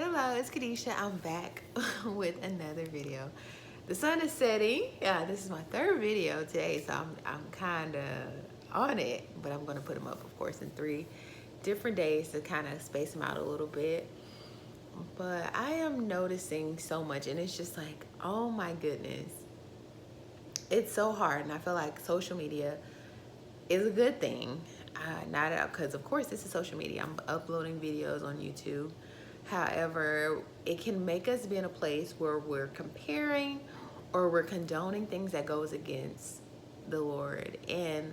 Hello, it's Kadisha. I'm back with another video. The sun is setting. Yeah, this is my third video today, so I'm kind of on it, but I'm gonna put them up, of course, in 3 different days to kind of space them out a little bit. But I am noticing so much, and it's just like, oh my goodness, it's so hard, and I feel like social media is a good thing. Not because, of course, this is social media. I'm uploading videos on YouTube. However, it can make us be in a place where we're comparing or we're condoning things that goes against the Lord. And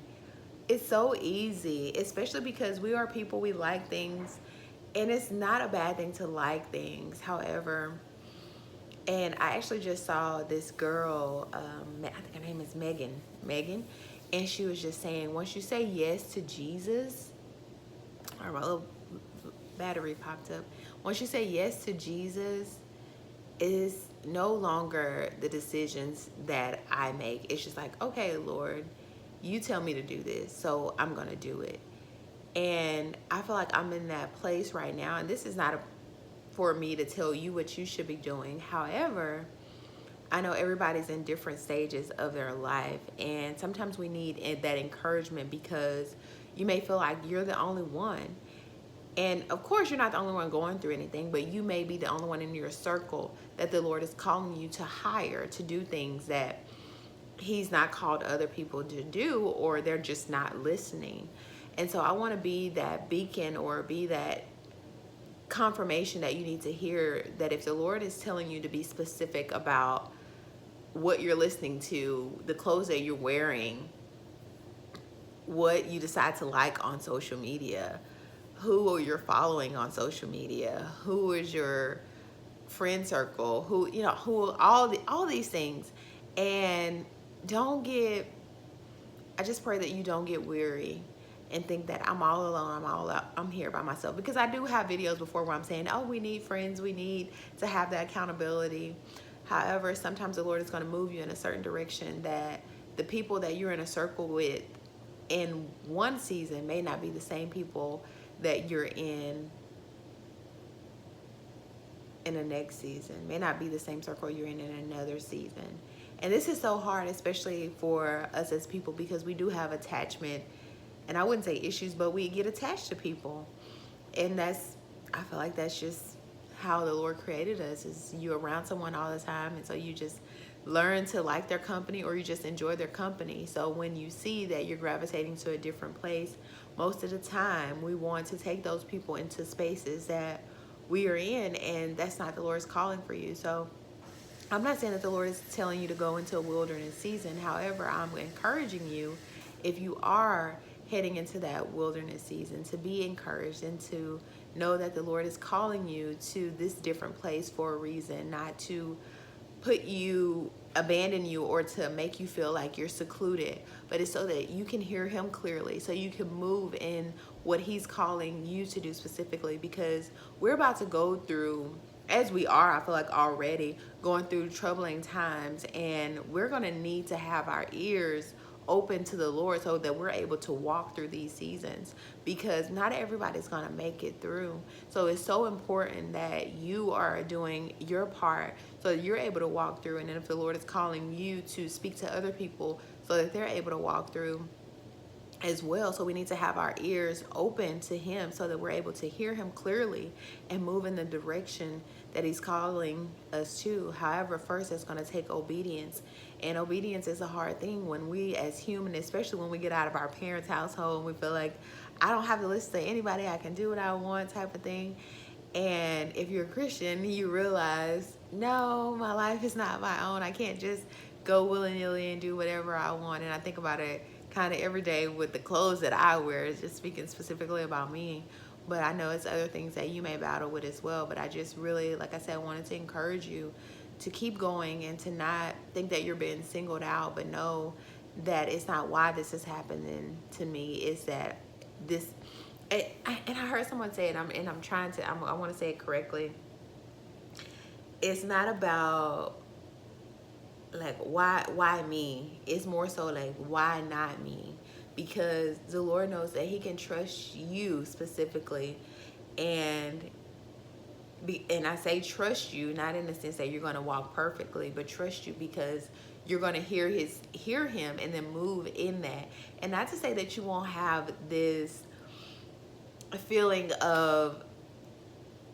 it's so easy, especially because we are people, we like things, and it's not a bad thing to like things. However, and I actually just saw this girl, I think her name is Megan, and she was just saying, once you say yes to Jesus, or my little battery popped up. Once you say yes to Jesus, it is no longer the decisions that I make. It's just like, okay, Lord, you tell me to do this, so I'm gonna do it. And I feel like I'm in that place right now, and this is not for me to tell you what you should be doing. However, I know everybody's in different stages of their life, and sometimes we need that encouragement because you may feel like you're the only one. And of course, you're not the only one going through anything, but you may be the only one in your circle that the Lord is calling you to hire to do things that He's not called other people to do, or they're just not listening. And so I want to be that beacon or be that confirmation that you need to hear, that if the Lord is telling you to be specific about what you're listening to, the clothes that you're wearing, what you decide to like on social media, who you're following on social media, who is your friend circle, who all these things. And don't get I just pray that you don't get weary and think that I'm all alone, I'm here by myself. Because I do have videos before where I'm saying, oh, we need friends, we need to have that accountability. However, sometimes the Lord is going to move you in a certain direction that the people that you're in a circle with in one season may not be the same people that you're in the next season, may not be the same circle you're in another season. And this is so hard, especially for us as people, because we do have attachment, and I wouldn't say issues, but we get attached to people. And I feel like that's just how the Lord created us, is you're around someone all the time, and so you just learn to like their company, or you just enjoy their company. So when you see that you're gravitating to a different place, most of the time we want to take those people into spaces that we are in, and that's not the Lord's calling for you. So I'm not saying that the Lord is telling you to go into a wilderness season. However, I'm encouraging you, if you are heading into that wilderness season, to be encouraged and to know that the Lord is calling you to this different place for a reason, not to abandon you, or to make you feel like you're secluded, but it's so that you can hear Him clearly, so you can move in what He's calling you to do specifically. Because we're about to go through, as we are, I feel like already going through troubling times, and we're going to need to have our ears open to the Lord so that we're able to walk through these seasons, because not everybody's going to make it through. So it's so important that you are doing your part so that you're able to walk through. And then if the Lord is calling you to speak to other people so that they're able to walk through as well. So we need to have our ears open to Him so that we're able to hear Him clearly and move in the direction that He's calling us to. However, first it's going to take obedience, and obedience is a hard thing when we as human, especially when we get out of our parents' household and we feel like, I don't have to listen to anybody, I can do what I want, type of thing. And if you're a Christian, you realize, no, my life is not my own. I can't just go willy-nilly and do whatever I want. And I think about it kind of every day with the clothes that I wear. It's just speaking specifically about me, but I know it's other things that you may battle with as well. But I just really, like I said, wanted to encourage you to keep going and to not think that you're being singled out, but know that it's not why this is happening to me. It's that this, and I heard someone say it, I want to say it correctly. It's not about like why me. It's more so like, why not me? Because the Lord knows that He can trust you specifically, and And I say trust you, not in the sense that you're going to walk perfectly, but trust you because you're going to hear him and then move in that. And not to say that you won't have this feeling of,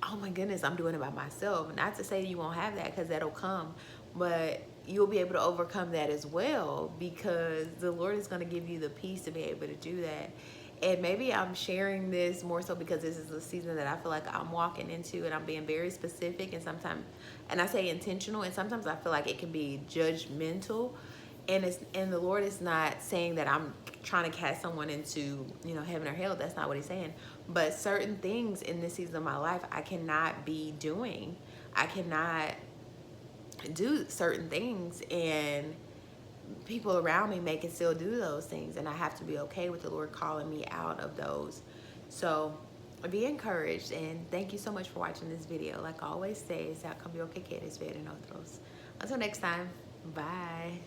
oh my goodness, I'm doing it by myself. Not to say you won't have that, because that'll come, but you'll be able to overcome that as well, because the Lord is going to give you the peace to be able to do that. And maybe I'm sharing this more so because this is a season that I feel like I'm walking into, and I'm being very specific, and sometimes, and I say intentional, and sometimes I feel like it can be judgmental. And the Lord is not saying that I'm trying to cast someone into, you know, heaven or hell. That's not what he's saying. But certain things in this season of my life I cannot be doing. I cannot do certain things, and people around me may can still do those things, and I have to be okay with the Lord calling me out of those. So be encouraged, and thank you so much for watching this video. Like I always say, it's out, come be okay, kid, it's better than otros. Until next time, bye.